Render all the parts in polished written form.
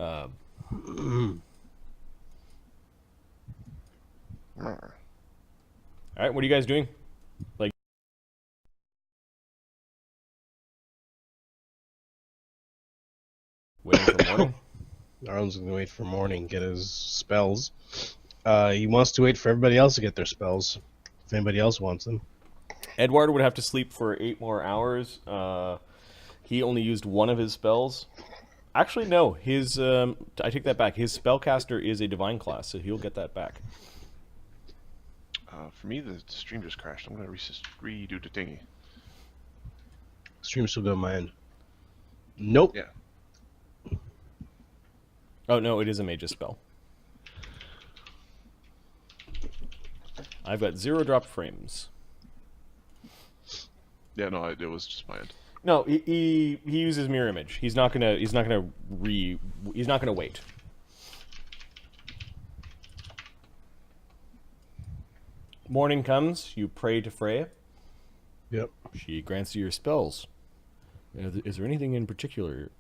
All right, what are you guys doing? Like, waiting for morning? Arlen's gonna wait for morning, get his spells. He wants to wait for everybody else to get their spells, if anybody else wants them. Edward would have to sleep for 8 more hours. He only used one of his spells. Actually, no. His I take that back. His spellcaster is a divine class, so he'll get that back. For me, the stream just crashed. I'm gonna redo the thingy. Stream's still good on my end. Nope. Yeah. Oh no, it is a mage's spell. I've got 0 drop frames. Yeah, no, it was just my end. No, he uses mirror image. He's not gonna wait. Morning comes. You pray to Freya. Yep. She grants you your spells. Is there anything in particular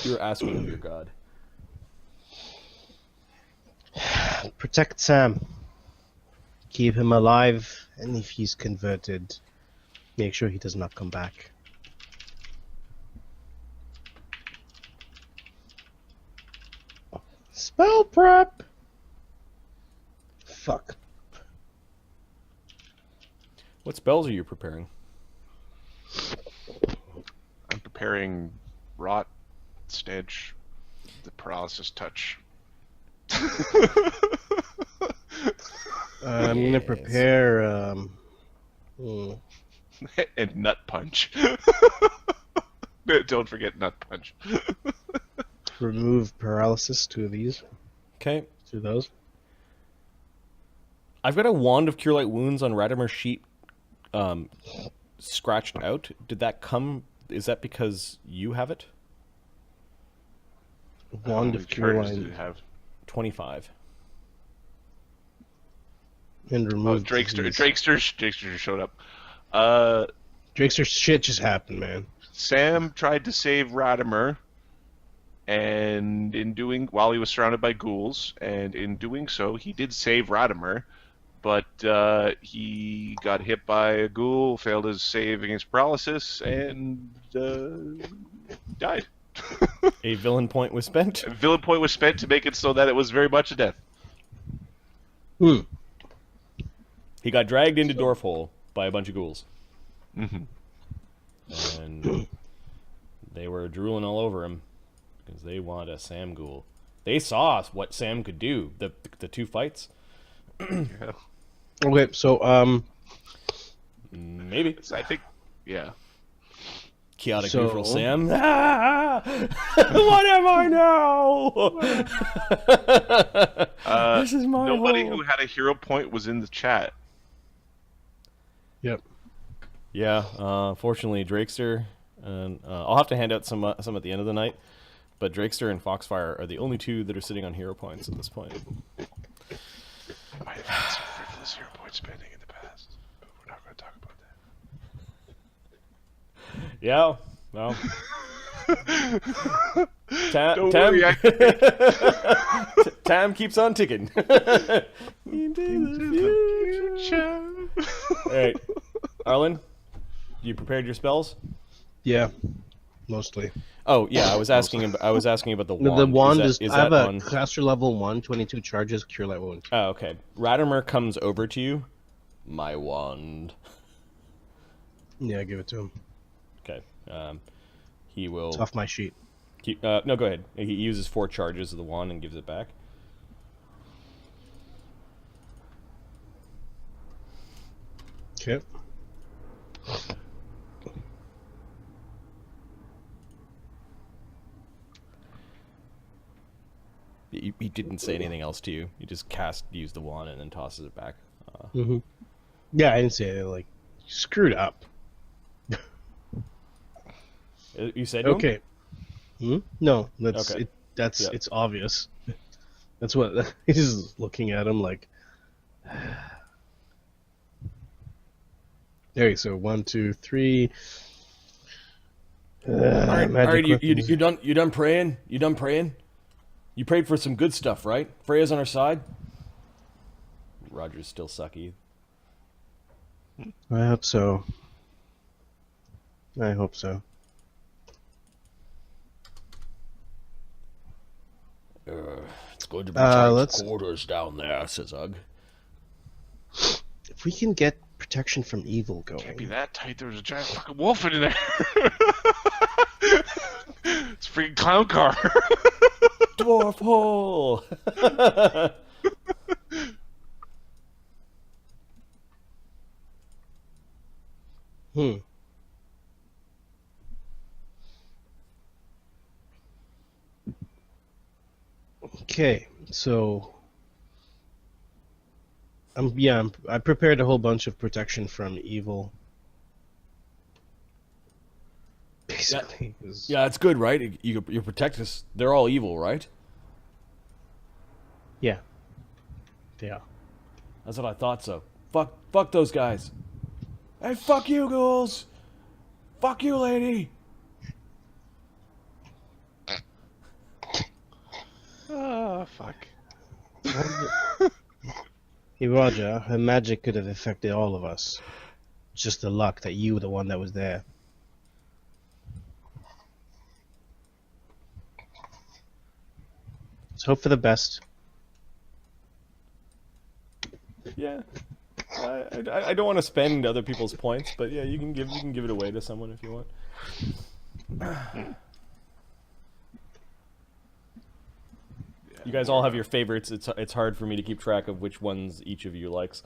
you're asking of your god? Protect Sam. Keep him alive, and if he's converted, make sure he does not come back. Spell prep! Fuck. What spells are you preparing? I'm preparing Rot, Stench, the Paralysis Touch. I'm gonna prepare, and Nut Punch. Don't forget Nut Punch. remove paralysis, 2 of these. Okay. 2 of those. I've got a Wand of Cure Light Wounds on Radamer's sheet scratched out. Did that come... Is that because you have it? Wand of Cure charges Light. did it have? 25. And Oh, remove Drakester showed up. Drakester's shit just happened, man. Sam tried to save Radamer, and while he was surrounded by ghouls, and in doing so, he did save Radamer, but he got hit by a ghoul, failed his save against paralysis, and died. A villain point was spent? A villain point was spent to make it so that it was very much a death. Hmm. He got dragged into Dwarf-Hole by a bunch of ghouls. Mm-hmm. And they were drooling all over him because they want a Sam ghoul. They saw what Sam could do, the 2 fights. Yeah. Okay, so, Maybe. I think, yeah. Chaotic So- neutral Sam. Ah! What am I now? This is my Nobody hole. who had a hero point was in the chat. yep. Yeah, fortunately, Drakester, and I'll have to hand out some at the end of the night, but Drakester and Foxfire are the only 2 that are sitting on hero points at this point. I have had some frivolous hero point spending in the past, but we're not going to talk about that. Yeah, well. Don't worry, Tam keeps on ticking. Into the future. All right, Arlen, you prepared your spells? Yeah. Mostly. Oh yeah, I was asking about the wand. The wand is is I have that a on... caster level 1, 22 charges, Cure Light Wound. Oh, okay. Radamer comes over to you. My wand. Yeah, give it to him. Okay. He will... It's off my sheet. No, go ahead. He uses 4 charges of the wand and gives it back. Okay. He didn't say anything else to you. He just used the wand and then tosses it back. Yeah, I didn't say it. Like, you screwed up. You said to him? Okay. No, that's Okay. it. That's Yeah. it's obvious. That's what he's looking at him like. There you go. 1, 2, 3. All right, you done praying? You done praying? You prayed for some good stuff, right? Freya's on our side? Roger's still sucky. I hope so. I hope so. It's going to be tight let's- quarters down there, says Ugg. If we can get protection from evil Can't be going, that tight. There was a giant fucking wolf in there. It's a freaking clown car. Dwarf-Hole! Okay, so I prepared a whole bunch of protection from evil. Basically, 'cause- Yeah, it's good, right? You protect us. They're all evil, right? yeah, they are. That's what I thought so. Fuck those guys. Hey, fuck you, ghouls! Fuck you, lady! Oh, fuck. Hey Roger, her magic could have affected all of us. Just the luck that you were the one that was there. Let's hope for the best. Yeah. I don't want to spend other people's points, but yeah, you can give it away to someone if you want. You guys all have your favorites. It's hard for me to keep track of which ones each of you likes.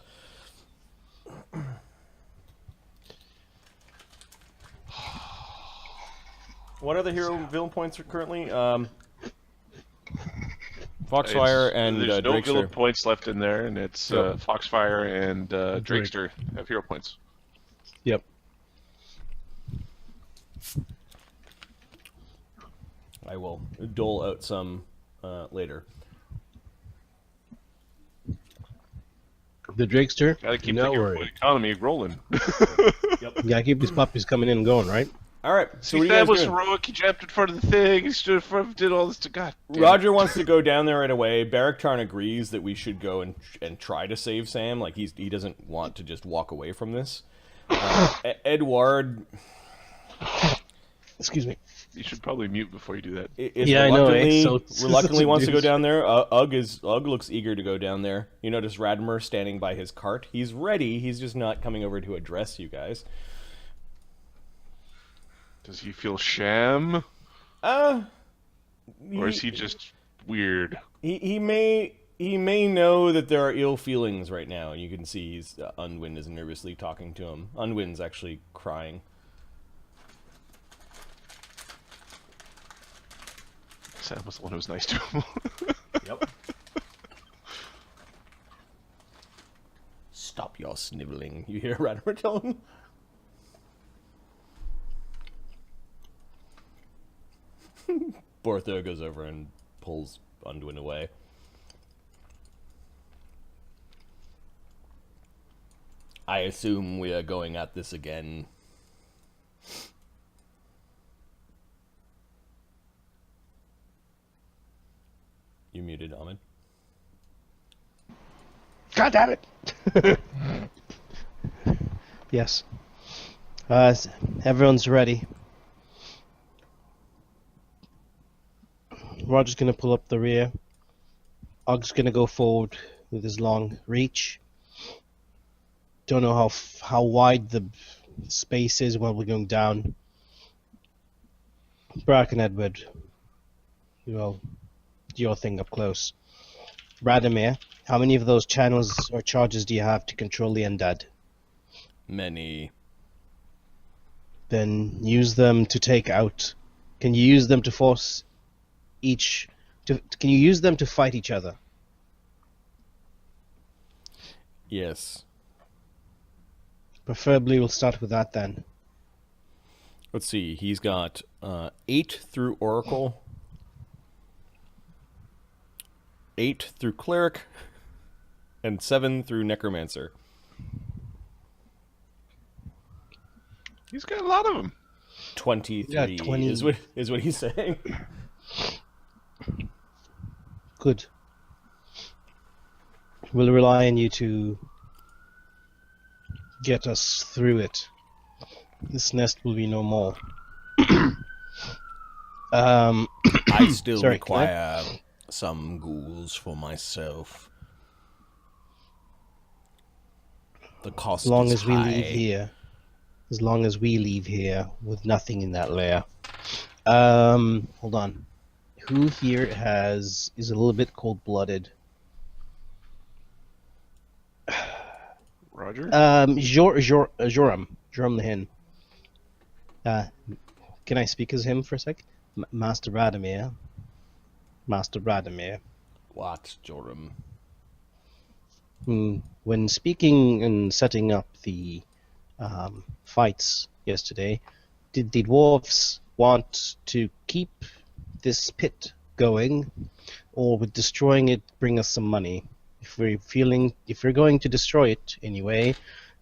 What are the hero villain points currently? Foxfire and There's no Drakester. villain points left in there, and it's Yep. Foxfire and Drakester have hero points. Yep. I will dole out some later. The Drakester. Gotta keep no the hero worry. point economy rolling. You gotta keep these puppies coming in and going, right? All right. So See, what are you that guys was doing? heroic. He jumped in front of the thing. He stood in front, did all this to God. damn it. Roger wants to go down there right away. Baraktarn agrees that we should go and try to save Sam. Like he doesn't want to just walk away from this. Edward Excuse me. You should probably mute before you do that. is Yeah, I know, eh? reluctantly, So- reluctantly wants to go Dude. down there. Ugg looks eager to go down there. You notice Radamer standing by his cart. He's ready. He's just not coming over to address you guys. Does he feel sham, or is he just weird? He may know that there are ill feelings right now, and you can see he's Unwind is nervously talking to him. Unwind's actually crying. Sam was the one who was nice to him. Yep. Stop your sniveling. You hear Radamer tell him? Borthor goes over and pulls Unwin away. I assume we are going at this again. You muted, Ahmed. God damn it! Yes. Everyone's ready. Roger's gonna pull up the rear. Ogg's gonna go forward with his long reach. Don't know how wide the space is while we're going down. Brack and Edward, well, do your thing up close. Radamer, how many of those channels or charges do you have to control the undead? Many. Then use them to take out. Can you use them to force each? Can you use them to fight each other? Yes. Preferably, we'll start with that then. Let's see. He's got 8 through Oracle, 8 through Cleric, and 7 through Necromancer. He's got a lot of them. 23 Yeah, 20. is what he's saying. Good. We'll rely on you to get us through it. This nest will be no more. I still Sorry, can I- require some ghouls for myself. The cost As long is as we high. leave here. As long as we leave here with nothing in that lair. Hold on. Who here is a little bit cold-blooded? Roger. Joram the Hen. Can I speak as him for a sec? Master Radamer. What, Joram? When speaking and setting up the fights yesterday, did the dwarves want to keep this pit going, or would destroying it bring us some money? If we're going to destroy it anyway,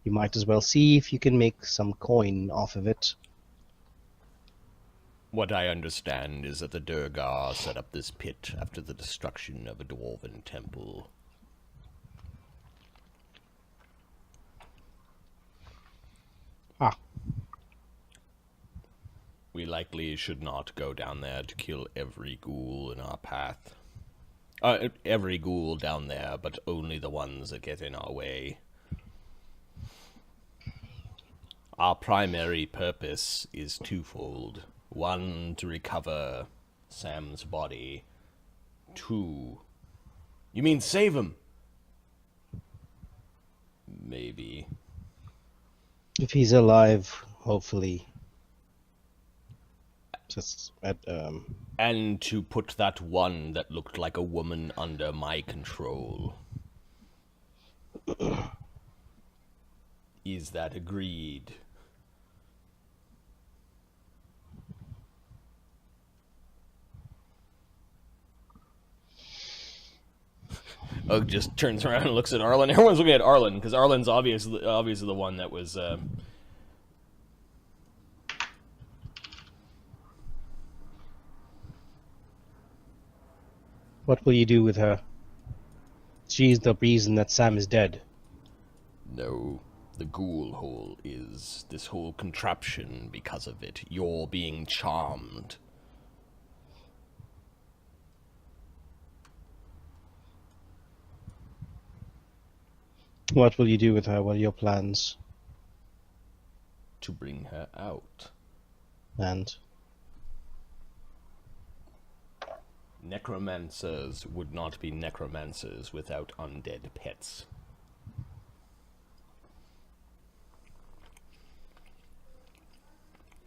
you might as well see if you can make some coin off of it. What I understand is that the Durgar set up this pit after the destruction of a dwarven temple. Ah. We likely should not go down there to kill every ghoul in our path. Every ghoul down there, but only the ones that get in our way. Our primary purpose is twofold. One, to recover Sam's body. Two... You mean save him? Maybe. If he's alive, hopefully. Just at And to put that one that looked like a woman under my control. Is that agreed? Ugg just turns around and looks at Arlen. Everyone's looking at Arlen, because Arlen's obviously the one that was... What will you do with her? She's the reason that Sam is dead. No, the Ghoul-Hole is this whole contraption because of it. You're being charmed. What will you do with her? What are your plans? To bring her out. And Necromancers would not be necromancers without undead pets.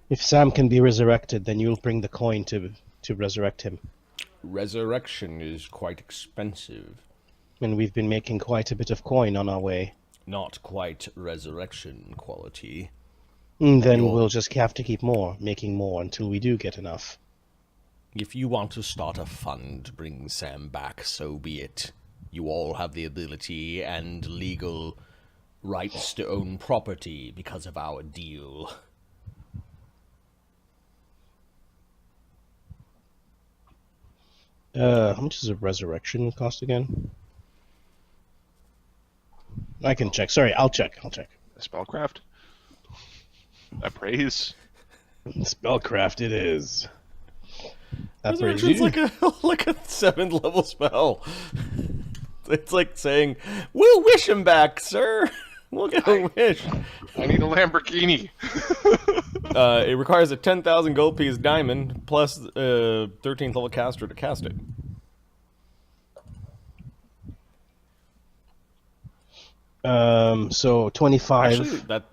if Sam can be resurrected, then you'll bring the coin to resurrect him. Resurrection is quite expensive. And we've been making quite a bit of coin on our way. Not quite resurrection quality. Then we'll just have to keep making more until we do get enough. If you want to start a fund to bring Sam back, so be it. You all have the ability and legal rights to own property because of our deal. How much does a resurrection cost again? I can check. Sorry, I'll check. A spellcraft? Appraise? Spellcraft it is. Resurrection's like a 7th level spell. It's like saying, "We'll wish him back, sir. We'll get a wish." I need a Lamborghini. It requires a 10,000 gold piece diamond plus 13th level caster to cast it. So 25. Actually, that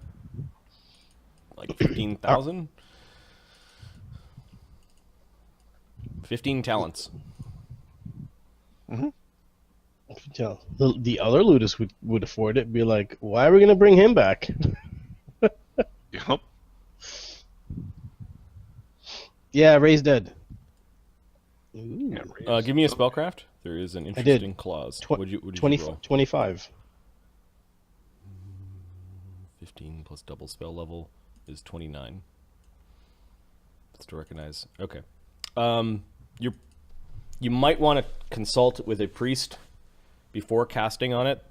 like 15,000. 15 talents. Mm-hmm. The other Ludus would afford it. Be like, why are we gonna bring him back? Yup. Yeah, Ray's dead. Yeah, Give me a spellcraft. There is an interesting clause. What'd you 20, roll? 25. 15 plus double spell level is 29. That's to recognize. Okay. You might want to consult with a priest before casting on it.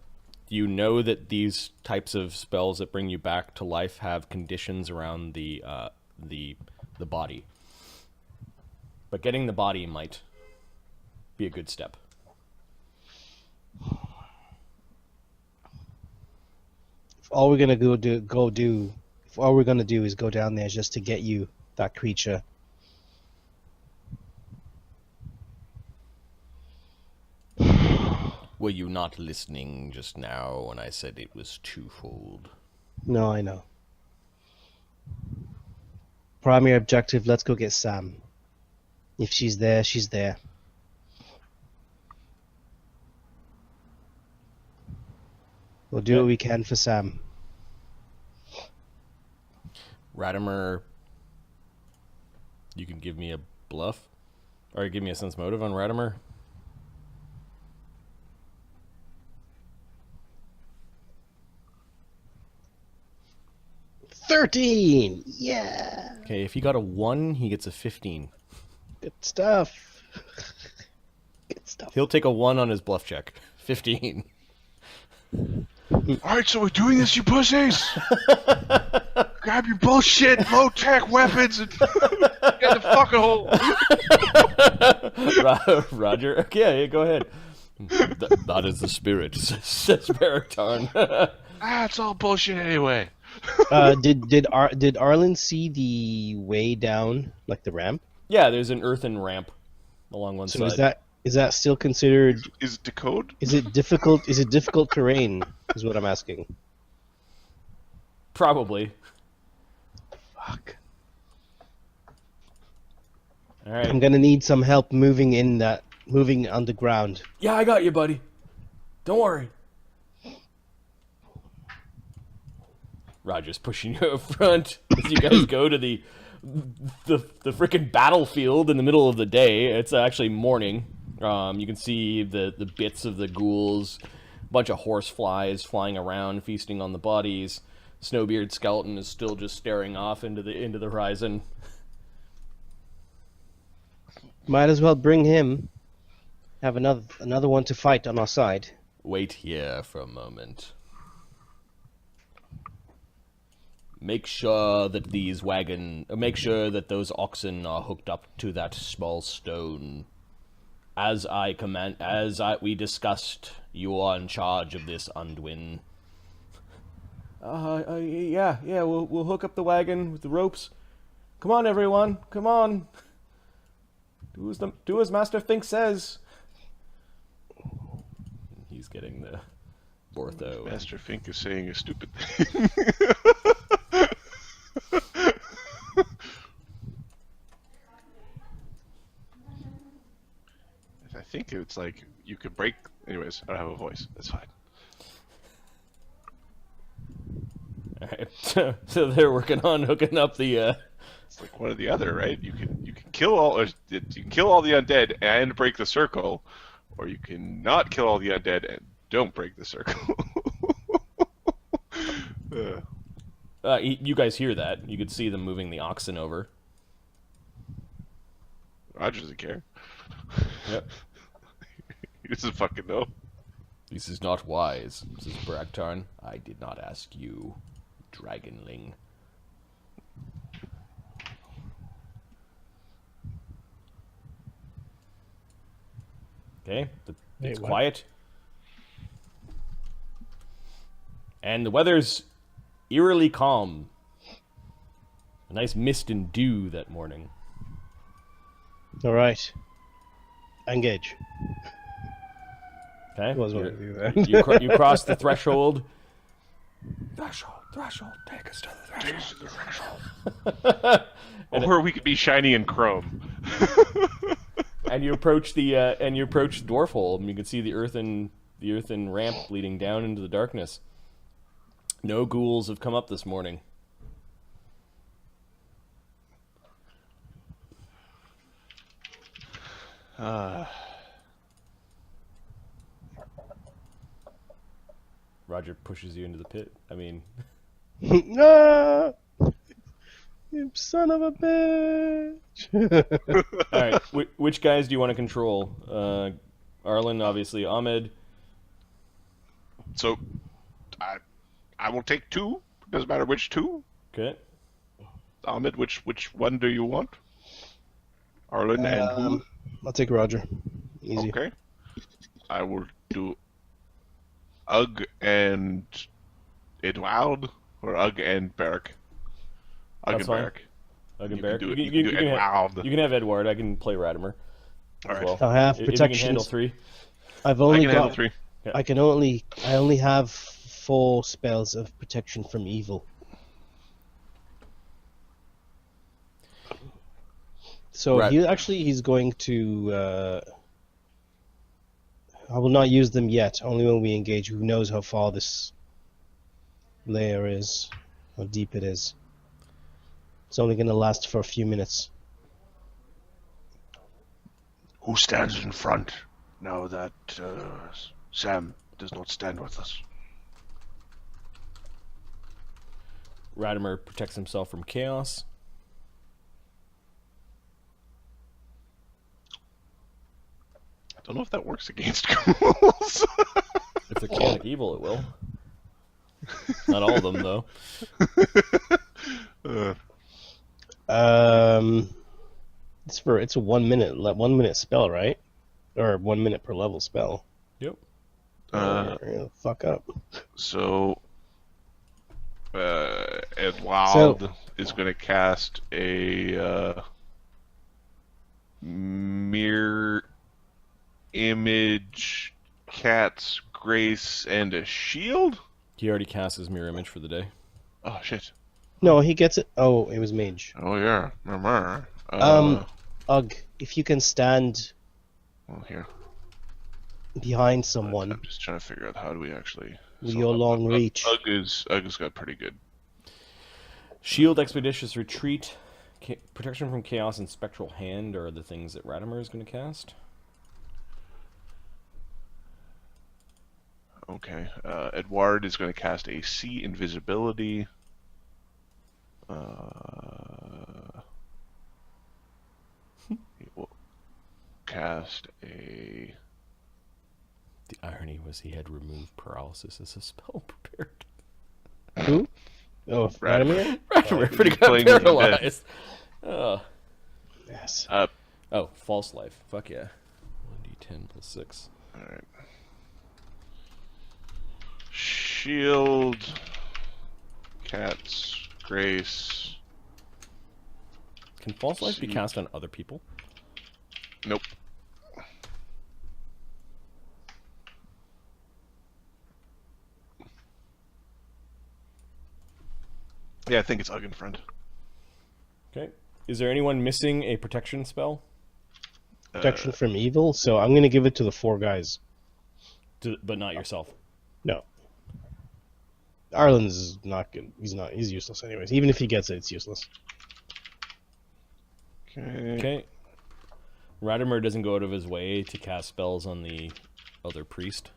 You know that these types of spells that bring you back to life have conditions around the body. But getting the body might be a good step. If all we're gonna if all we're gonna do is go down there just to get you that creature. Were you not listening just now when I said it was twofold? No, I know. Primary objective, let's go get Sam. If she's there, she's there. We'll do what we can for Sam. Radamer, you can give me a bluff? Or give me a sense motive on Radamer? $13! Yeah! Okay, if he got a 1, he gets a 15. Good stuff. Good stuff. He'll take a 1 on his bluff check. 15. Alright, so we're doing this, you pussies! Grab your bullshit, low-tech weapons and get in the fucking hole! Roger. Okay, yeah, go ahead. That is the spirit, says Baratarn. It's all bullshit anyway. Did Arlen see the way down, like the ramp? Yeah, there's an earthen ramp along one So side. is that still considered? Is it decode? Is it difficult? Is it difficult terrain? Is what I'm asking. Probably. Fuck. All right. I'm gonna need some help moving underground. Yeah, I got you, buddy. Don't worry. Roger's pushing you up front as you guys go to the frickin' battlefield in the middle of the day. It's actually morning. You can see the bits of the ghouls, a bunch of horse flies flying around, feasting on the bodies. Snowbeard skeleton is still just staring off into the horizon. Might as well bring him. Have another one to fight on our side. Wait here for a moment. Make sure that those oxen are hooked up to that small stone. As we discussed, you are in charge of this, Unduin. Yeah, we'll hook up the wagon with the ropes. Come on, everyone, come on. Do as Master Fink says. He's getting the Bortho. Master Fink is saying a stupid thing. I think it's like you could break. Anyways, I don't have a voice. That's fine. All right. So they're working on hooking up the. It's like one or the other, right? You can kill all the undead and break the circle, or you can not kill all the undead and don't break the circle. You guys hear that? You could see them moving the oxen over. Roger doesn't care. Yep. He doesn't fucking know. This is not wise, says Braktarn. I did not ask you, Dragonling. Okay, it's quiet. And the weather's eerily calm. A nice mist and dew that morning. All right. Engage. Okay. Wasn't what I do that. You cross the threshold. Threshold, take us to the threshold. Or we could be shiny in chrome. And you approach the Dwarf-Hole, and you can see the earthen ramp leading down into the darkness. No ghouls have come up this morning. Roger pushes you into the pit. I mean, Ah! You son of a bitch! All right, which guys do you want to control? Arlen, obviously. Ahmed. So, I will take two. Doesn't matter which two. Okay. Ahmed, which one do you want? Arlen and who? I'll take Roger. Easy. Okay. I will do Ugg and Edwald, or Ugg and Beric. Ugg That's and fine. Beric. Ugg and You can Beric. do it. You You can do can Edwald. you can have Edward. I can play Radamer. All right. Well. I'll have If you can handle protections. 3. I've I only can handle got. 3. I only have 4 spells of protection from evil. So Right. he's going to. I will not use them yet. Only when we engage. Who knows how far this layer is, how deep it is. It's only going to last for a few minutes. Who stands in front now that Sam does not stand with us? Radamer protects himself from chaos. I don't know if that works against ghouls. If they're chaotic evil, it will. Not all of them, though. It's a 1 minute spell, right? Or 1 minute per level spell. Yep. Fuck up. So, Edwald is going to cast a mirror image, cat's grace, and a shield. He already cast his mirror image for the day. Oh shit! No, he gets it. Oh, it was mage. Oh yeah, remember? Ugg, if you can stand Well, here. behind someone I'm just trying to figure out how do we actually. with your long reach. Ug's got pretty good. Shield, expeditious retreat, protection from chaos, and spectral hand are the things that Radamer is going to cast. Okay. Edward is going to cast a sea invisibility. He will cast a. The irony was he had removed paralysis as a spell prepared. Who? Oh, Radamer? Radamer, pretty playing good with the dead. paralyzed. Oh. Yes. Oh, false life. Fuck yeah. 1d10 plus 6. All right. Shield. Cat's grace. Can false life be cast on other people? Nope. Yeah, I think it's Ugg in front. Okay. Is there anyone missing a protection spell? Protection from evil, so I'm going to give it to the 4 guys. But not yourself. No. Arlen's not good. He's useless anyways. Even if he gets it, it's useless. Okay. Radamer doesn't go out of his way to cast spells on the other priest.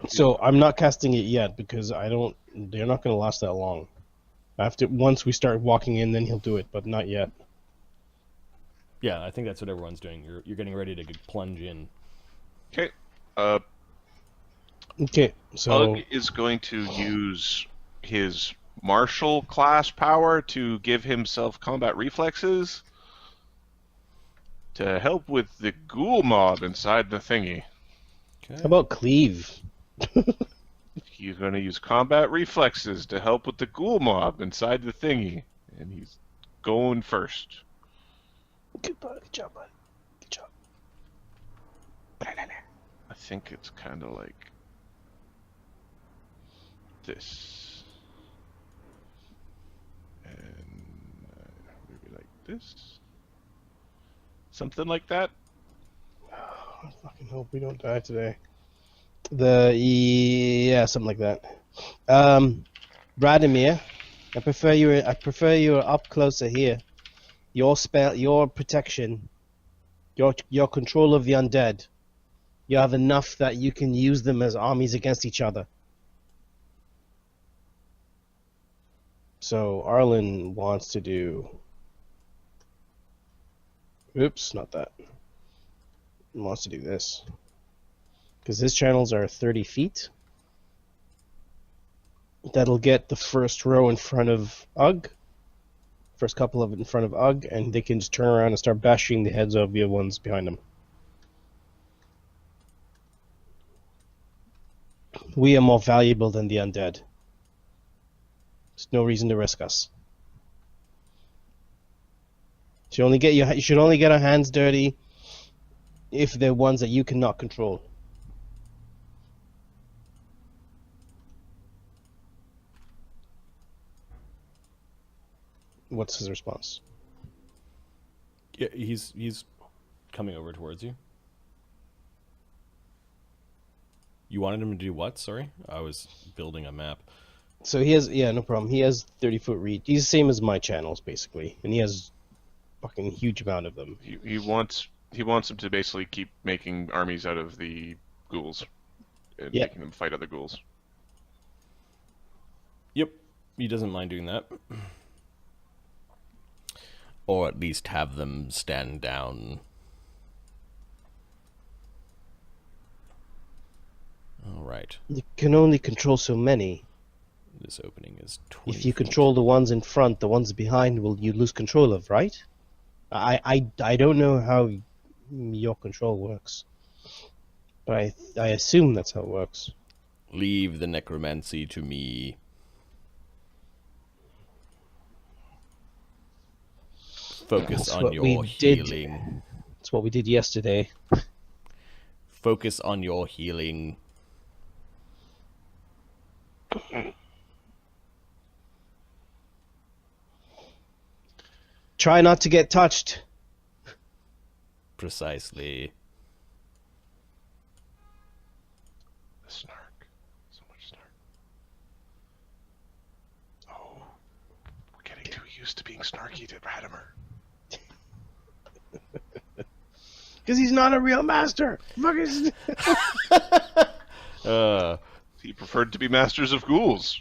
So I'm not casting it yet because they're not going to last that long. Once we start walking in, then he'll do it, but not yet. Yeah, I think that's what everyone's doing. You're getting ready to plunge in. Okay. Okay, so Ugg is going to use his martial class power to give himself combat reflexes to help with the ghoul mob inside the thingy. Okay. how about cleave? He's going to use combat reflexes to help with the ghoul mob inside the thingy, and he's going first. Good job, bud. Good job. I think it's kind of like this, and maybe like this, something like that. I fucking hope we don't die today. Something like that. Radimir, I prefer you up closer here. Your spell, your protection, your control of the undead You have enough that you can use them as armies against each other. So Arlen wants to do... Oops, not that. He wants to do this. Because his channels are 30 feet. That'll get the first row in front of Ugg. First couple of it in front of Ugg, and they can just turn around and start bashing the heads of the ones behind them. We are more valuable than the undead. There's no reason to risk us. You should only get our hands dirty if they're ones that you cannot control. What's his response? Yeah, he's coming over towards you. You wanted him to do what? Sorry, I was building a map. So he has, no problem. He has 30-foot reach. He's the same as my channels, basically, and he has fucking huge amount of them. He wants them to basically keep making armies out of the ghouls and making them fight other ghouls. Yep, he doesn't mind doing that. Or at least have them stand down. Alright. You can only control so many. This opening is 20 If you feet. control the ones in front, the ones behind you lose control of, right? I don't know how your control works. But I assume that's how it works. Leave the necromancy to me. Focus on your healing. That's what we did yesterday. Focus on your healing. Try not to get touched. Precisely. The snark. So much snark. Oh, we're getting too used to being snarky to Radamer. Because he's not a real master. Fuckers. He preferred to be masters of ghouls.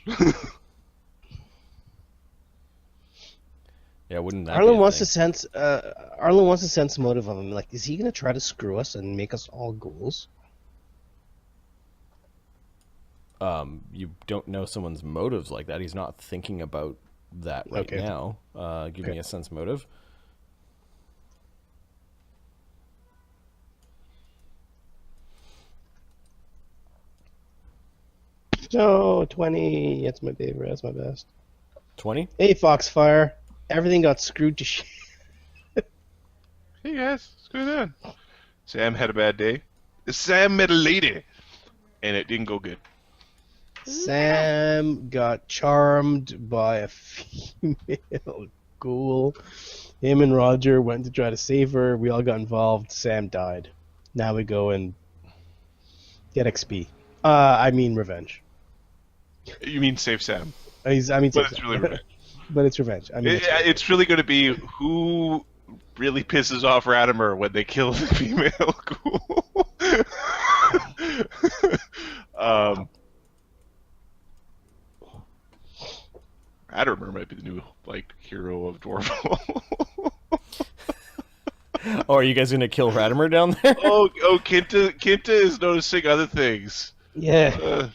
Yeah, wouldn't that Arlen be a wants thing? Arlen wants to sense motive on him. Like, is he gonna try to screw us and make us all ghouls? You don't know someone's motives like that. He's not thinking about that right Okay. now. Give me a sense motive. No, 20. That's my favorite. That's my best. 20? Hey, Foxfire. Everything got screwed to shit. Hey guys, what's going on? Sam had a bad day. Sam met a lady, and it didn't go good. Sam got charmed by a female ghoul. Him and Roger went to try to save her. We all got involved. Sam died. Now we go and get XP. I mean revenge. You mean save Sam? But it's really revenge. But it's revenge. I mean, It's really going to be who really pisses off Radamer when they kill the female ghoul. Radamer might be the new hero of Dwarf-Hole. Oh, are you guys gonna kill Radamer down there? oh, Kinta is noticing other things. yeah.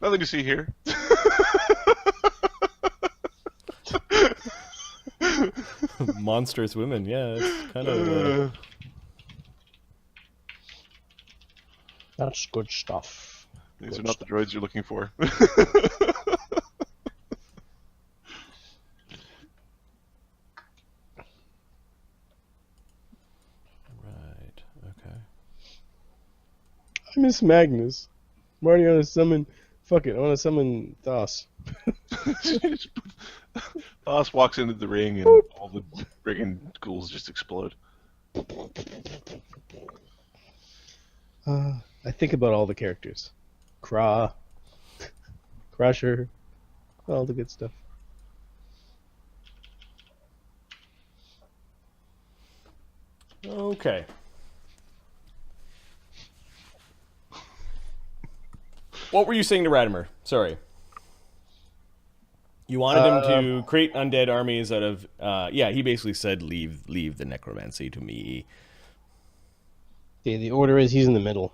Nothing to see here. Monstrous women, yeah, it's kind of... That's good stuff. These are not the droids you're looking for. Right, okay. I miss Magnus. Marty, I want to summon... Fuck it, I want to summon Thos. Boss walks into the ring and all the friggin' ghouls just explode. I think about all the characters. Kra. Crusher. All the good stuff. Okay. What were you saying to Radamer? Sorry. You wanted him to create undead armies out of... yeah, he basically said, leave the necromancy to me. The order is he's in the middle.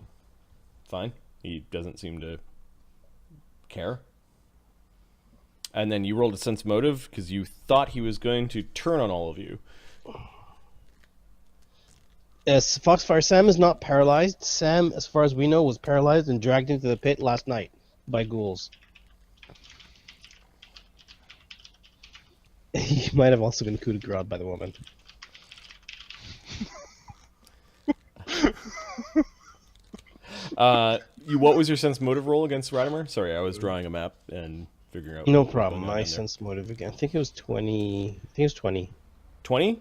Fine. He doesn't seem to care. And then you rolled a sense motive because you thought he was going to turn on all of you. Foxfire Sam is not paralyzed. Sam, as far as we know, was paralyzed and dragged into the pit last night by ghouls. He might have also been coup de grace by the woman. What was your sense motive roll against Radamer? Sorry, I was drawing a map and figuring out... No problem. My sense motive again. I think it was 20. I think it was 20. 20?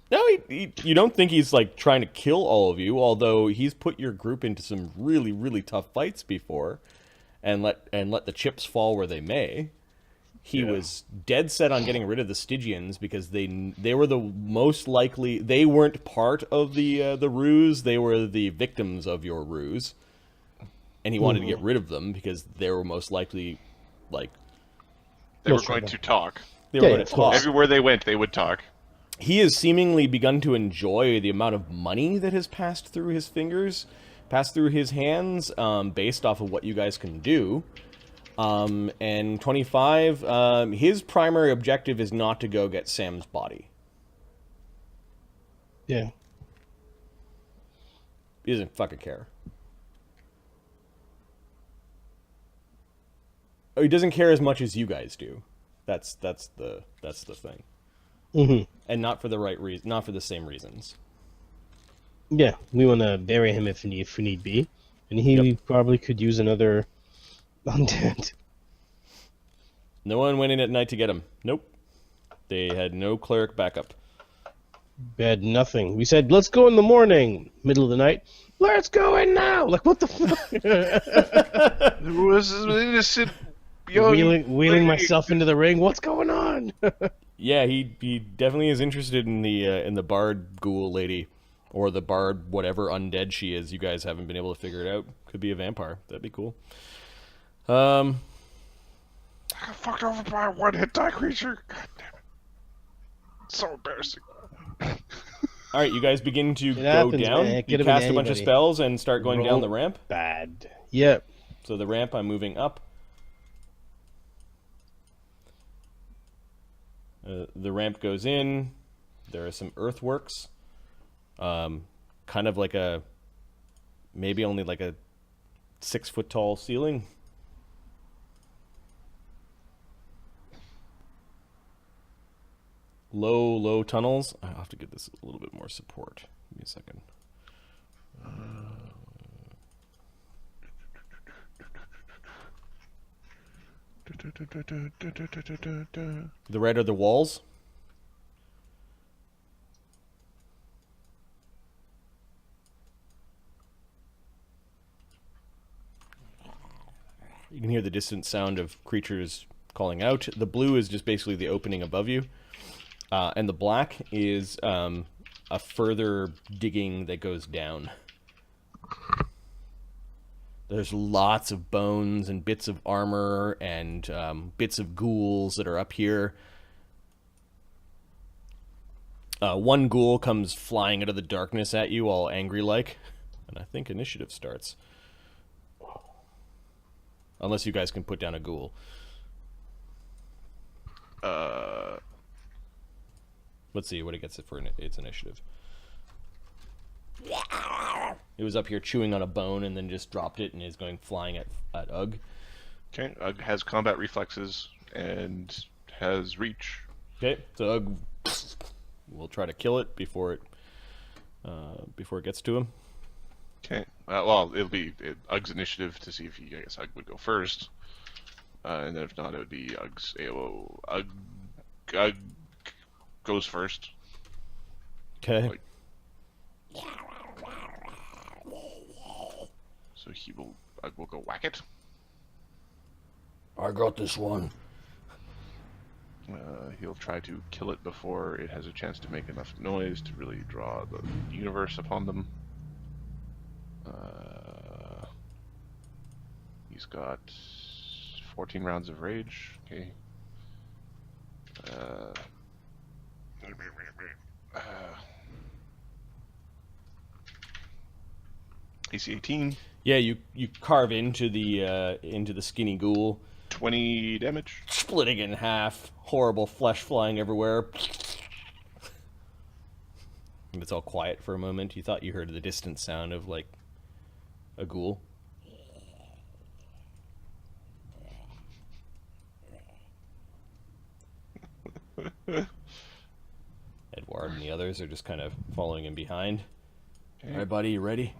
No, you don't think he's like trying to kill all of you, although he's put your group into some really, really tough fights before, and let the chips fall where they may. He was dead set on getting rid of the Stygians because they were the most likely. They weren't part of the ruse; they were the victims of your ruse, and he wanted to get rid of them because they were most likely, like, they were going to talk. They were going to talk. Everywhere they went, they would talk. He has seemingly begun to enjoy the amount of money that has passed through his fingers, passed through his hands, based off of what you guys can do. And 25, his primary objective is not to go get Sam's body. Yeah. He doesn't fucking care. Oh, he doesn't care as much as you guys do. That's the thing. Mm-hmm. And not for the right reason, not for the same reasons. Yeah, we want to bury him if need be, and he probably could use another undead. No one went in at night to get him. Nope. They had no cleric backup. We had nothing. We said, let's go in the morning. Middle of the night. Let's go in now. Like, what the fuck? There was an innocent young wheeling myself into the ring. What's going on? Yeah, he definitely is interested in the bard ghoul lady, or the bard whatever undead she is. You guys haven't been able to figure it out. Could be a vampire. That'd be cool. I got fucked over by a one-hit die creature. God damn it! So embarrassing. All right, you guys begin to go happens, down. Man. You cast a bunch of spells and start going down the ramp. Bad. Yep. So the ramp, I'm moving up. The ramp goes in. There are some earthworks. Kind of like maybe only like a 6-foot tall ceiling. Low tunnels. I have to give this a little bit more support. Give me a second. The red are the walls. You can hear the distant sound of creatures calling out. The blue is just basically the opening above you. And the black is a further digging that goes down. There's lots of bones and bits of armor and bits of ghouls that are up here. One ghoul comes flying out of the darkness at you, all angry-like. And I think initiative starts. Unless you guys can put down a ghoul. Let's see what it gets for its initiative. It was up here chewing on a bone and then just dropped it and is going flying at Ugg. Okay, Ugg has combat reflexes and has reach. Okay, so Ugg will try to kill it before it gets to him. Okay, well, it'll be Ugg's initiative to see if I guess Ugg would go first. And then if not, it would be Ugg's AOO. Ugg goes first. Okay. So Ugg will go whack it. I got this one. He'll try to kill it before it has a chance to make enough noise to really draw the universe upon them. He's got 14 rounds of rage. Okay. AC 18. Yeah, you carve into the skinny ghoul, 20 damage. splitting it in half. Horrible flesh flying everywhere. And it's all quiet for a moment. You thought you heard the distant sound of like a ghoul. Edward and the others are just kind of following him behind. Okay. All right, buddy, you ready?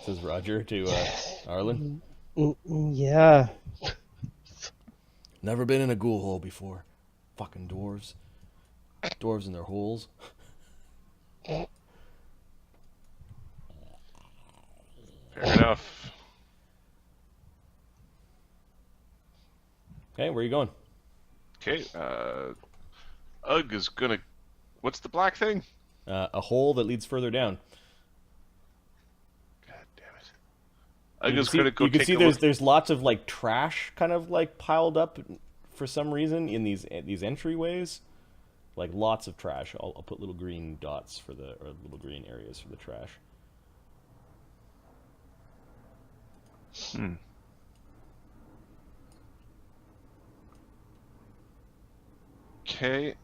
Says Roger to Arlen. Yeah. Never been in a ghoul hole before. Fucking dwarves. Dwarves in their holes. Fair enough. Okay, where are you going? Okay, Ugg is gonna... What's the black thing? A hole that leads further down. God damn it. Ugg is gonna go you can take see a there's look. there's lots of like trash kind of like piled up for some reason in these entryways. Like lots of trash. I'll put little green dots for or little green areas for the trash. Okay.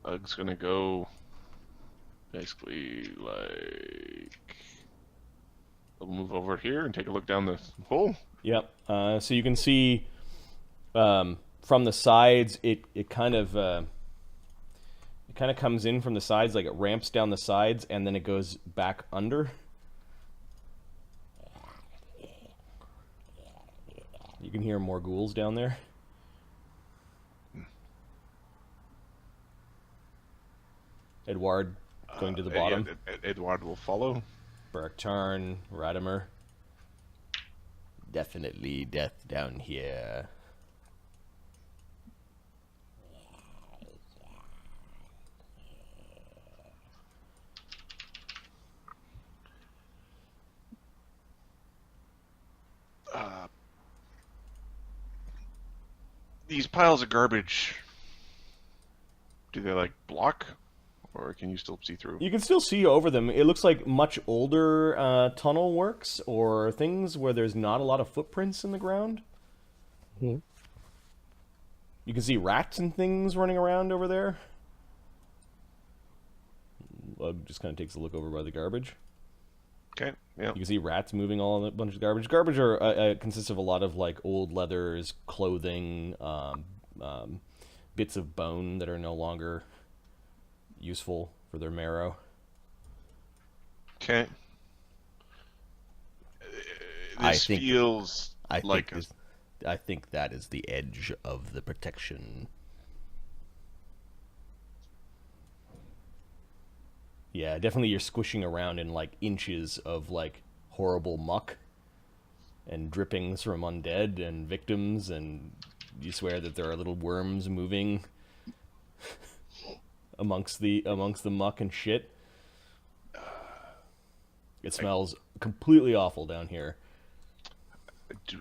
Ugg's gonna go basically like... We'll move over here and take a look down the hole. Yep. So you can see from the sides, it kind of comes in from the sides, like it ramps down the sides, and then it goes back under. You can hear more ghouls down there. Edward going to the bottom. Edward will follow. Berktarn, Radamer. Definitely death down here. These piles of garbage, do they like block, or can you still see through? You can still see over them. It looks like much older tunnel works or things where there's not a lot of footprints in the ground. Hmm. You can see rats and things running around over there. Lug just kind of takes a look over by the garbage. Okay, yeah. You can see rats moving all in a bunch of garbage. Garbage consists of a lot of like old leathers, clothing, bits of bone that are no longer useful for their marrow. Okay. I This think- feels I like think I think that is the edge of the protection. Yeah, definitely you're squishing around in like inches of like horrible muck and drippings from undead and victims, and you swear that there are little worms moving amongst the muck and shit. It smells completely awful down here.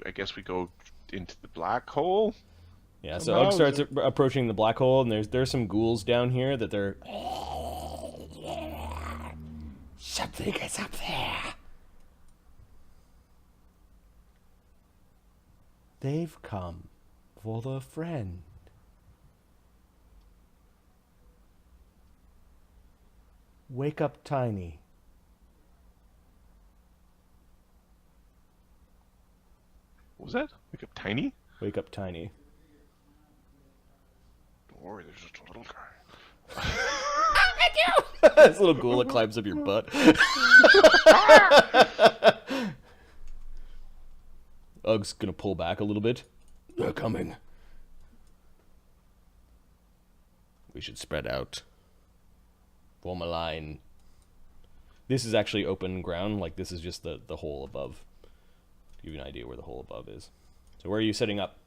I guess we go into the black hole. Yeah, so Ugg starts approaching the black hole, and there's some ghouls down here that they're... Something is up there. They've come for the friend. Wake up, Tiny. What was that? Wake up, Tiny? Wake up, Tiny. Don't worry, there's just a little guy. This little ghoul that climbs up your butt. Ugg's gonna pull back a little bit. They're coming. We should spread out. Form a line. This is actually open ground, like this is just the hole above. To give you an idea where the hole above is. So where are you setting up?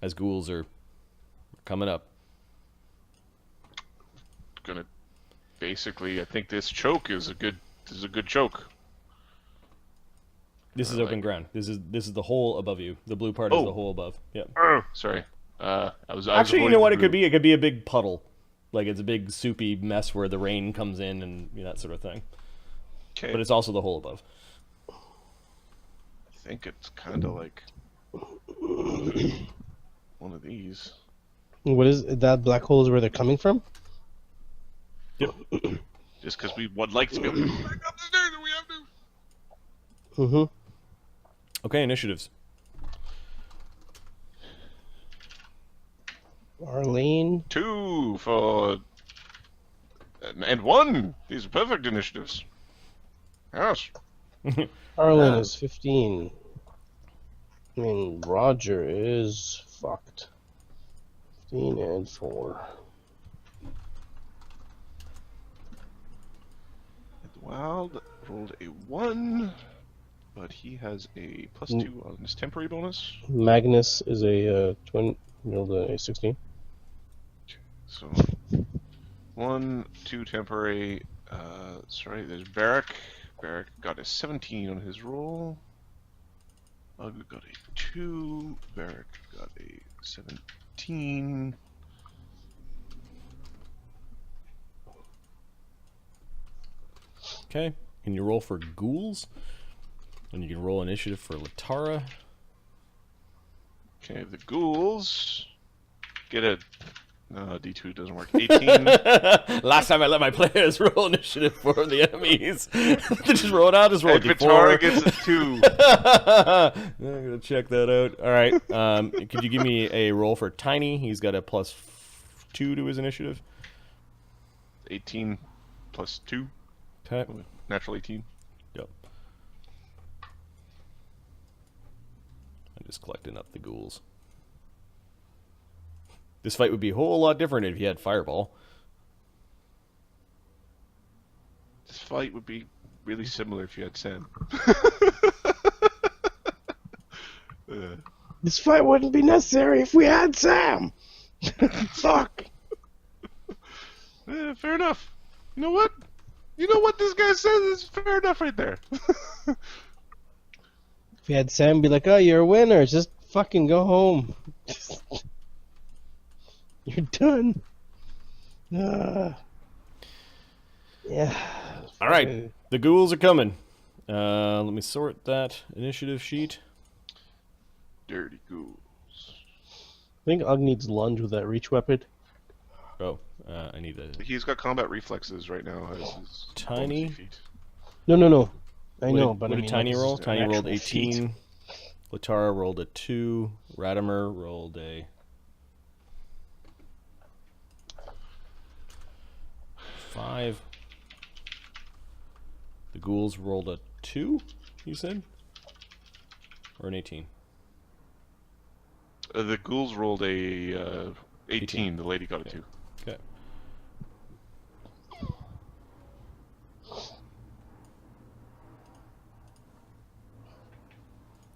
As ghouls are coming up. Gonna basically, I think this choke is a good choke. This is Or, open like- ground. This is the hole above you. The blue part is Oh. the hole above. Yeah. Oh, sorry. I was Actually, you avoiding know what the it could blue. be? It could be a big puddle. Like it's a big soupy mess where the rain comes in and that sort of thing. Okay. But it's also the hole above. I think it's kind of like one of these. What is that? Black hole is where they're coming from? Yep. Just because we would like to be able to go back up the stairs, and we have to. Mm-hmm. Okay, initiatives. Arlen. 2 for and 1. These are perfect initiatives. Yes. Arlen is 15. I mean, Roger is fucked. 15 and 4. Wild rolled a 1, but he has a +2 on his temporary bonus. Magnus is a twin. Rolled a 16. So 1, 2 temporary. Sorry, there's Barrack. Barrack got a 17 on his roll. Ugg got a 2. Barrack got a 17. Okay. Can you roll for ghouls? And you can roll initiative for Latara. Okay, the ghouls get a. No, D2 doesn't work. 18. Last time I let my players roll initiative for the enemies. They just roll it out, just roll a And d4. Vitara gets a 2. I'm gonna check that out. All right. Could you give me a roll for Tiny? He's got a +2 to his initiative. 18 plus 2. Okay. Natural 18. Yep. I'm just collecting up the ghouls. This fight would be a whole lot different if you had Fireball. This fight would be really similar if you had Sam. This fight wouldn't be necessary if we had Sam. Fuck. Fair enough. You know what? You know what this guy says is fair enough right there. If we had Sam be like, "Oh, you're a winner. Just fucking go home. You're done." Yeah. All right. The ghouls are coming. Let me sort that initiative sheet. Dirty ghouls. I think Ugg needs lunge with that reach weapon. Oh, I need a He's got combat reflexes right now. As his Tiny? bonus feat. No. I What know, did, but what I did mean, Tiny like, roll? this is Tiny an rolled actual feat. 18. Latara rolled a 2. Radamer rolled a 5. The ghouls rolled a 2, you said? Or an 18? The ghouls rolled a 18. The lady got a 2. Okay.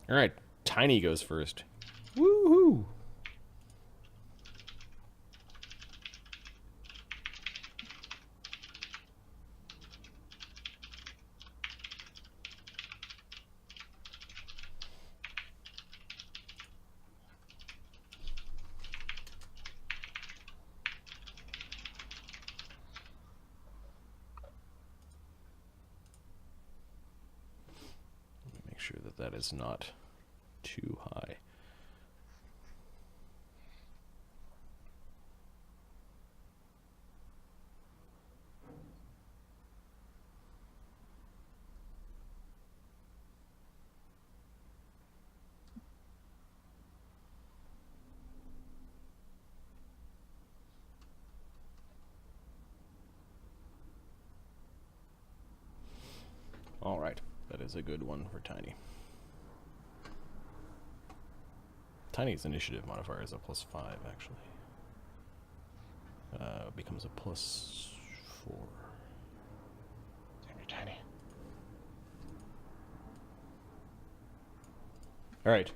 Alright, Tiny goes first. Woohoo! Make sure that that is not too high. All right, that is a good one for Tiny. Tiny's initiative modifier is a +5, actually. Becomes a +4. Damn, you're Tiny. All right.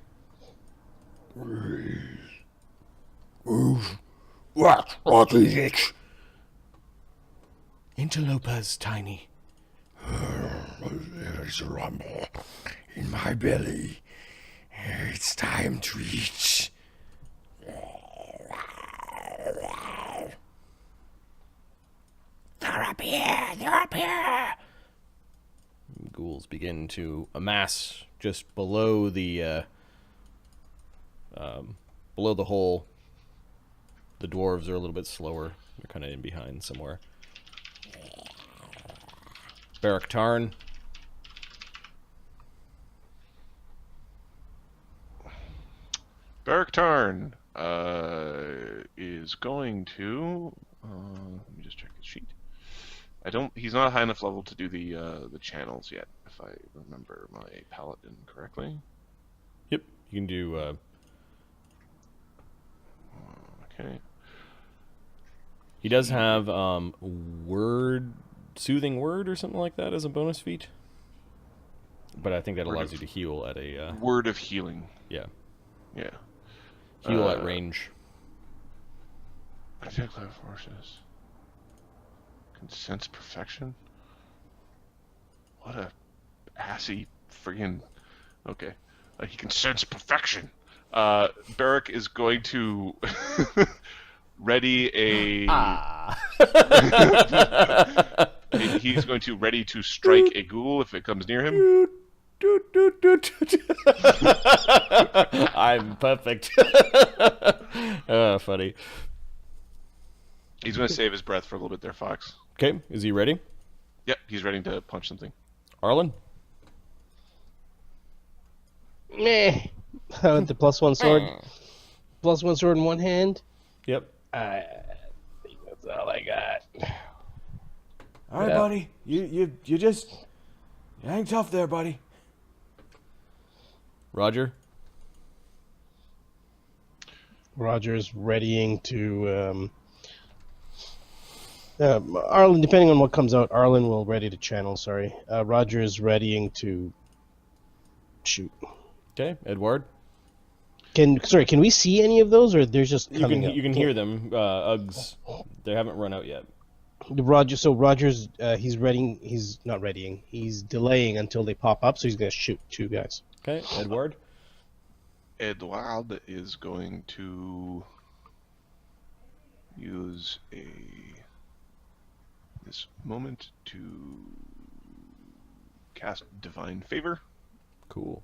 What is it? Interlopers, Tiny. It's a rumble. in my belly. It's time to eat. They're up here! They're up here! Ghouls begin to amass just below the hole. The dwarves are a little bit slower. They're kind of in behind somewhere. Barak Tarn. Barak Tarn is going to. Let me just check his sheet. He's not high enough level to do the channels yet, if I remember my paladin correctly. Yep, you can do. Okay. He does have soothing word or something like that as a bonus feat. But I think that allows you to heal at a word of healing. Yeah. Yeah. Heal at range. Attack level forces. Can sense perfection. What a assy friggin'. Okay. He can sense perfection. Barak is going to ready a. He's going to ready to strike a ghoul if it comes near him. I'm perfect. Funny. He's going to save his breath for a little bit there, Fox. Okay, is he ready? Yep, he's ready to punch something. Arlen? Meh. The +1 sword. +1 sword in one hand. Yep. I think that's all I got. All right, buddy. You just hang tough there, buddy. Roger? Roger's readying to. Arlen, depending on what comes out, Arlen will ready to channel. Sorry, Roger is readying to shoot. Okay, Edward? Can we see any of those, or they're just coming up? You can hear them. Uggs. They haven't run out yet. Roger's he's readying. He's not readying. He's delaying until they pop up, so he's gonna shoot 2 guys. Okay, Edward? Edward is going to use this moment to cast Divine Favor. Cool.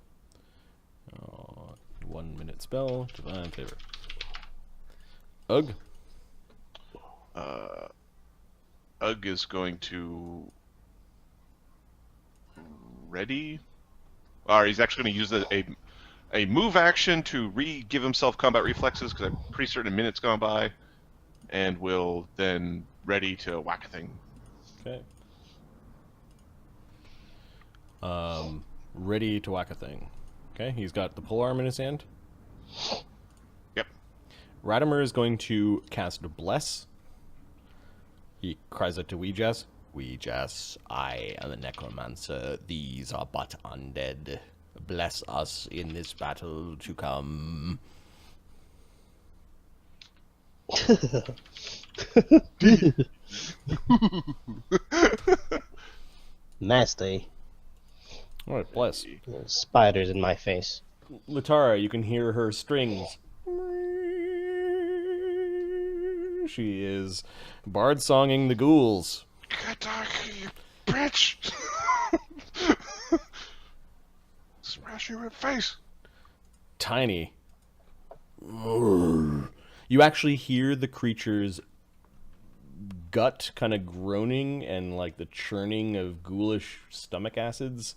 1 minute spell, Divine Favor. Ugg? Ugg is going to ready. Or he's actually going to use a move action to give himself combat reflexes, because I'm pretty certain a minute's gone by, and will then ready to whack a thing. Okay. Ready to whack a thing. Okay, he's got the polearm in his hand. Yep. Radamer is going to cast Bless. He cries out to Weejas. Weejas, I am a necromancer. These are but undead. Bless us in this battle to come. Nasty. Alright, bless. Spiders in my face. Latara, you can hear her strings. She is bard-songing the ghouls. Get out here, you bitch! Smash you in the face! Tiny. You actually hear the creature's gut kind of groaning and like the churning of ghoulish stomach acids.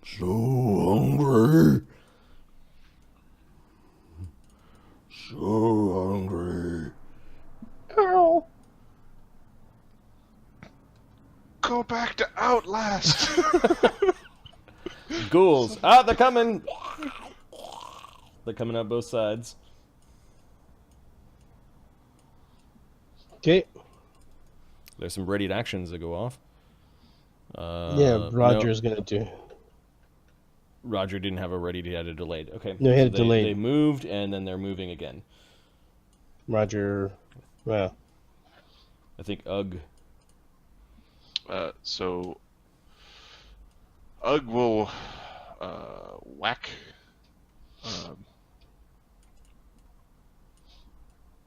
So hungry. So hungry. Ow. Go back to Outlast! Ghouls. Ah, they're coming! They're coming out both sides. Okay. There's some readied actions that go off. Yeah, Roger's gonna do. Roger didn't have a ready, he had a delayed. Okay. No, he had a they, delayed. They moved, and then they're moving again. Roger. Well. I think Ugg. So Ugg will whack.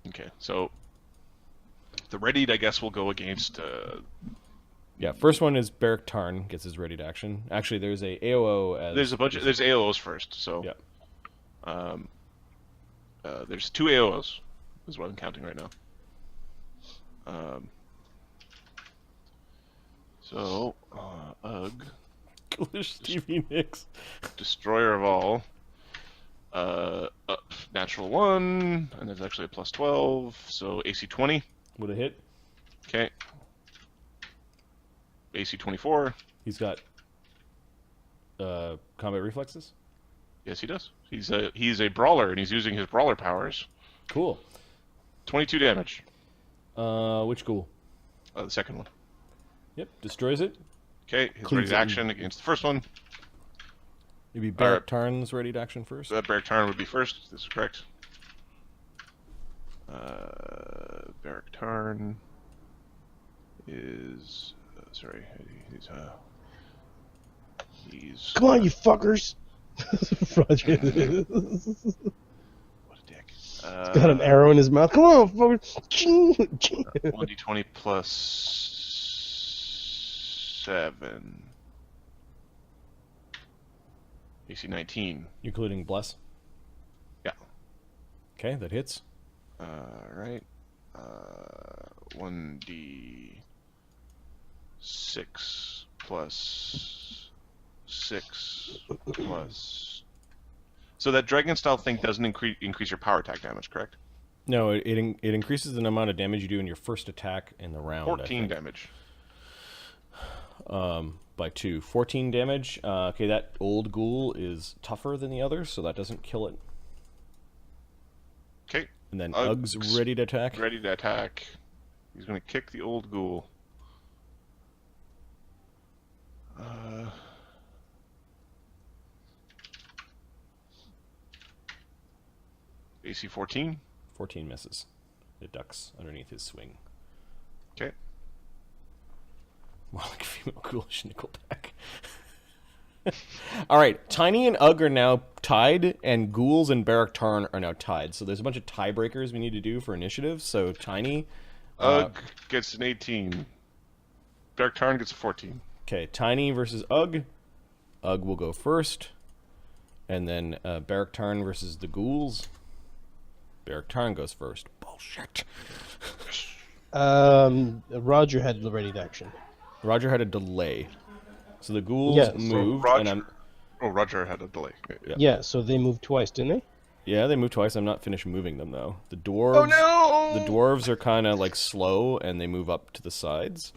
Okay, so the readied, I guess, will go against. Yeah, first one is Beric Tarn gets his readied action. Actually, there's a AOO as... There's a bunch. There's AOs first, so. Yeah. There's 2 AOs, is what I'm counting right now. So, Ugg. Ghoulish Stevie Nicks. Destroyer of all. Natural 1, and there's actually a plus 12, so AC 20. With a hit. Okay. AC 24. He's got combat reflexes. Yes, he does. He's a brawler, and he's using his brawler powers. Cool. 22 damage. Which ghoul? The second one. Yep, destroys it. Okay, his Cleaves ready it action against the first one. Maybe Beric Tarn's ready to action first. Beric Tarn would be first. This is correct. Beric Tarn is sorry. He's Come on, you fuckers! Roger. what a dick. He's got an arrow in his mouth. Come on, fuckers! 1d20 plus 7. AC 19. Including Bless. Yeah. Okay, that hits. Right. 1d6 plus 6 plus. So that dragon style thing doesn't increase your power attack damage, correct? No, it increases the amount of damage you do in your first attack in the round. 14 damage. By 2. 14 damage. Okay, that old ghoul is tougher than the others, so that doesn't kill it. Okay. And then Ugg's ready to attack. Ready to attack. He's going to kick the old ghoul. AC 14. 14 misses. It ducks underneath his swing. Okay. More like a female ghoulish Nickelback. Alright, Tiny and Ugg are now tied, and Ghouls and Beric Tarn are now tied. So there's a bunch of tiebreakers we need to do for initiative. So Tiny... Ugg gets an 18. Beric Tarn gets a 14. Okay, Tiny versus Ugg. Ugg will go first. And then Beric Tarn versus the Ghouls. Beric Tarn goes first. Bullshit. Roger had the ready action. Roger had a delay. So the Ghouls Yeah, so moved, Roger, and Roger had a delay. Yeah, so they moved twice, didn't they? Yeah, they moved twice. I'm not finished moving them, though. The dwarves... Oh, no! The dwarves are kind of, like, slow, and they move up to the sides.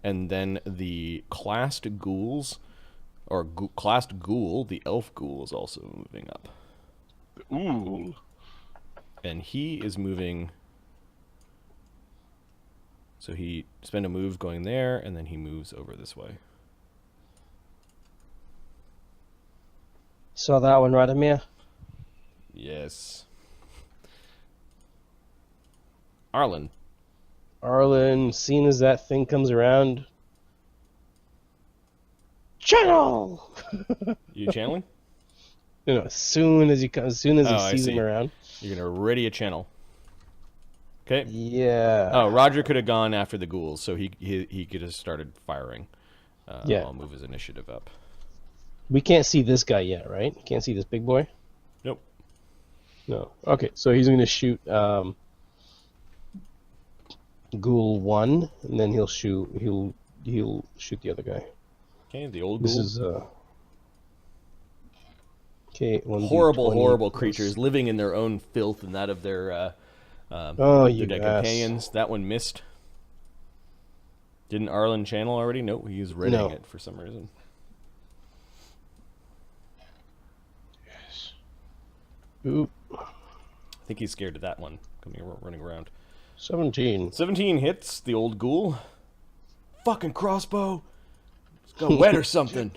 And then the classed ghouls, or classed ghoul, the elf ghoul, is also moving up. Ooh. And he is moving... So he spent a move going there, and then he moves over this way. Saw that one, Radamer? Yes. Arlen. Arlen, seeing as that thing comes around... Channel! You channeling? No, as soon as he sees him around. You're going to ready a channel. Okay. Yeah. Oh, Roger could have gone after the ghouls, so he could have started firing. Yeah. I'll move his initiative up. We can't see this guy yet, right? Can't see this big boy? Nope. No. Okay, so he's going to shoot Ghoul 1, and then he'll shoot the other guy. Okay, the old This ghoul. is okay. Horrible creatures living in their own filth and that of their dead companions. That one missed. Didn't Arlen channel already? Nope, he's readying it for some reason. Yes. Oop. I think he's scared of that one running around. 17. 17 hits the old ghoul. Fucking crossbow. It's got wet or something.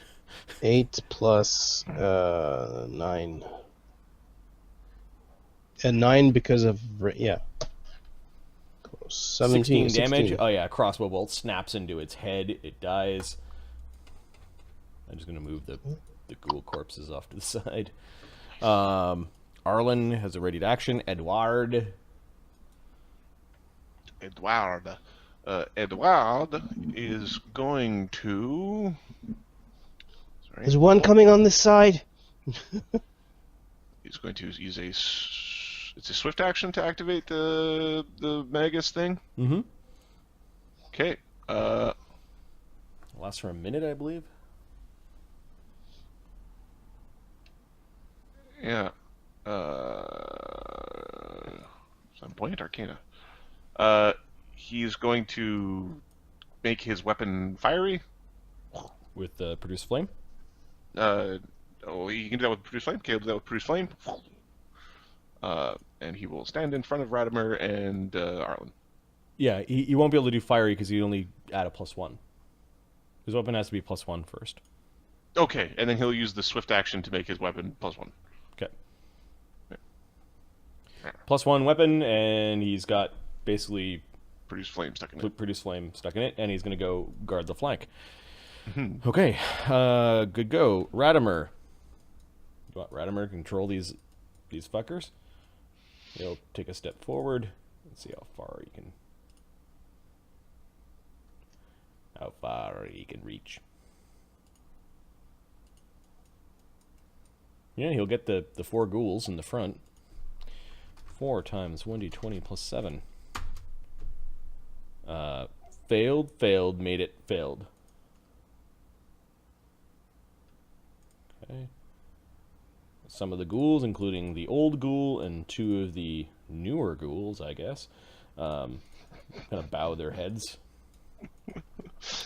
8 plus 9. And 9 because of... Yeah. 17 16 damage. 16. Oh yeah, crossbow bolt snaps into its head. It dies. I'm just going to move the ghoul corpses off to the side. Arlen has a ready to action. Edward is going to. Sorry. There's one coming on this side. He's going to use it's a swift action to activate the Magus thing. Mm-hmm. Okay. Lasts for a minute, I believe. Yeah. Flamboyant Arcana. He's going to make his weapon fiery. With produce flame. He can do that with produce flame. Okay, he'll do that with produce flame. And he will stand in front of Radamer and Arlen. Yeah, he won't be able to do fiery because he only add a +1. His weapon has to be +1 first. Okay, and then he'll use the swift action to make his weapon +1. Okay. +1 weapon, and he's got basically Produce flame stuck in it. produce flame stuck in it, and he's going to go guard the flank. Mm-hmm. Okay, good go. Radamer. You want Radamer to control these fuckers? He'll take a step forward. Let's see how far he can reach. Yeah, he'll get the 4 ghouls in the front. 4 times 1d20 plus 7. Failed, made it, failed. Okay. Some of the ghouls, including the old ghoul and 2 of the newer ghouls, I guess, kind of bow their heads.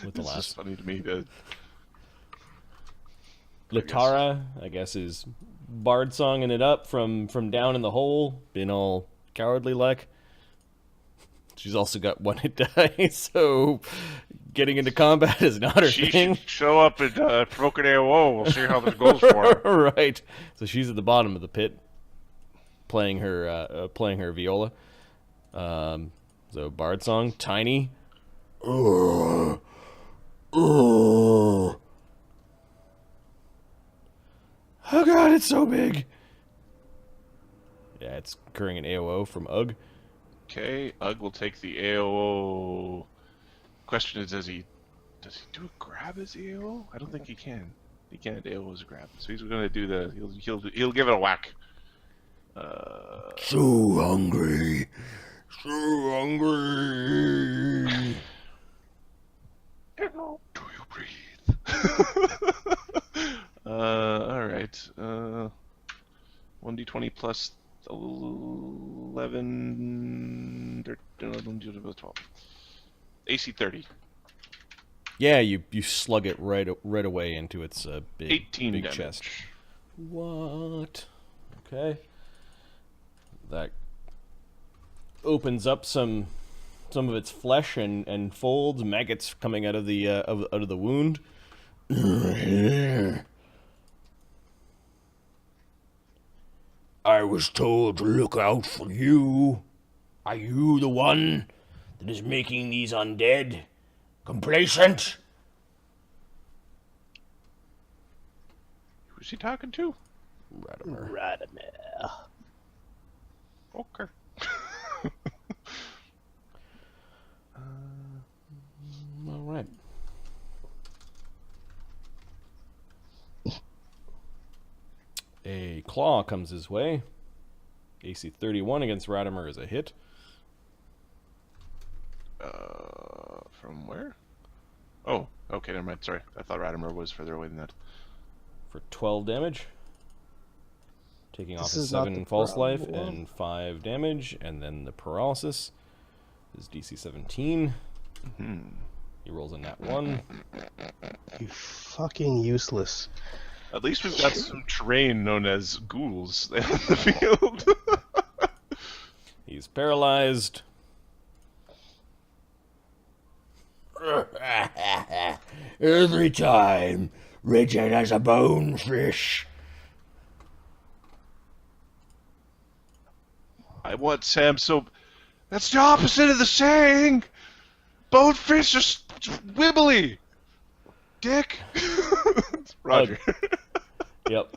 With the It's last. just funny to me that Latara, I guess, is bard songing it up from down in the hole, being all cowardly like. She's also got 1 hit die, so getting into combat is not her she thing. should show up and provoke an AOO. We'll see how this goes for her. Right. So she's at the bottom of the pit, playing her viola. So bard song, tiny. Oh god, it's so big. Yeah, it's incurring an AOO from Ugg. Okay, Ugg will take the AOO. Question is, does he do a grab as AOO? I don't think he can. He can't AOO as a grab. So he's going to do he'll give it a whack. So hungry. So hungry. Do you breathe? Alright. 1d20 plus 11, 12. AC 30. Yeah, you slug it right away into its big 18 big damage. chest. What? Okay. That opens up some of its flesh and folds, maggots coming out of the out of the wound. I was told to look out for you. Are you the one that is making these undead complacent? Who's he talking to? Radamer. Okay. All right. A claw comes his way. AC 31 against Radamer is a hit. From where? Oh, okay, never mind. Sorry, I thought Radamer was further away than that. For 12 damage. Taking off This his is not 7 the false life problem. and 5 damage, and then the paralysis is DC 17. He rolls a nat 1. You fucking useless. At least we've got some terrain known as ghouls in the field. He's paralyzed. Every time, rigid as a bonefish. I want Sam so... That's the opposite of the saying! Bonefish are wibbly! Dick! Roger. Yep.